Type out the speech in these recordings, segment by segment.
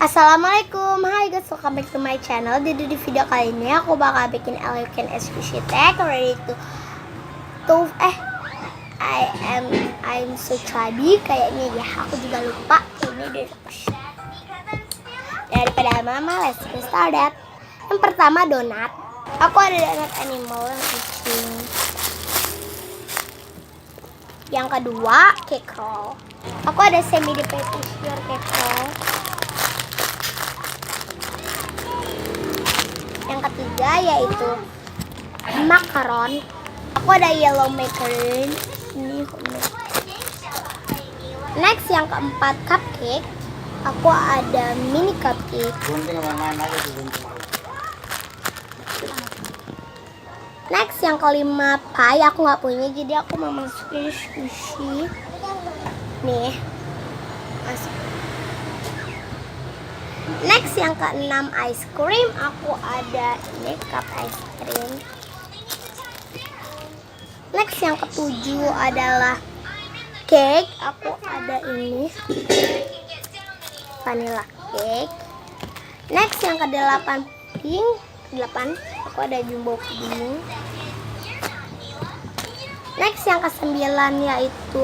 Assalamualaikum, hai guys, welcome back to my channel. Jadi di video kali ini aku bakal bikin Elegant Squishy Tag ready to I'm so chubby kayaknya ya. Aku juga lupa ini deh. Daripada lama-lama, let's get started. Yang pertama donat. Aku ada donat animal yang kucing. Yang kedua cake roll. Aku ada semi pure cake roll. Yang ketiga yaitu macaron. Aku ada yellow macaron. Ini next yang keempat cupcake. Aku ada mini cupcake. Next yang kelima pie. Aku nggak punya, jadi aku mau masukin sushi. Nih, masuk. Next yang keenam ice cream. Aku ada ini cup ice cream. Next yang ketujuh adalah cake. Aku ada ini vanilla cake. Next yang kedelapan pink. Aku ada jumbo pudding. Next yang kesembilan yaitu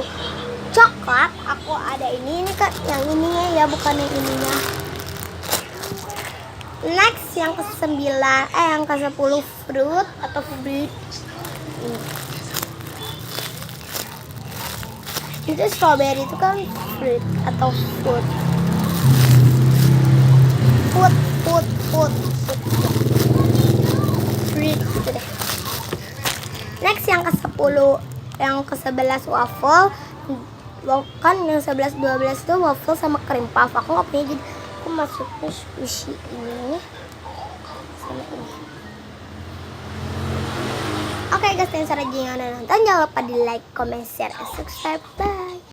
coklat. Aku ada ini kan yang ininya ya, bukan yang ininya. Next yang ke-9 yang ke-10 fruit atau fruit. Itu strawberry itu kan fruit atau food. Fruit gitu deh. Next yang ke-10 yang ke-11 waffle. Kan yang 11 12 itu waffle sama cream puff. Aku nggak punya, jadi aku masukin sushi ini sama ini. Oke guys, thanks for watching. Jangan lupa di like, comment, share, and subscribe. Bye.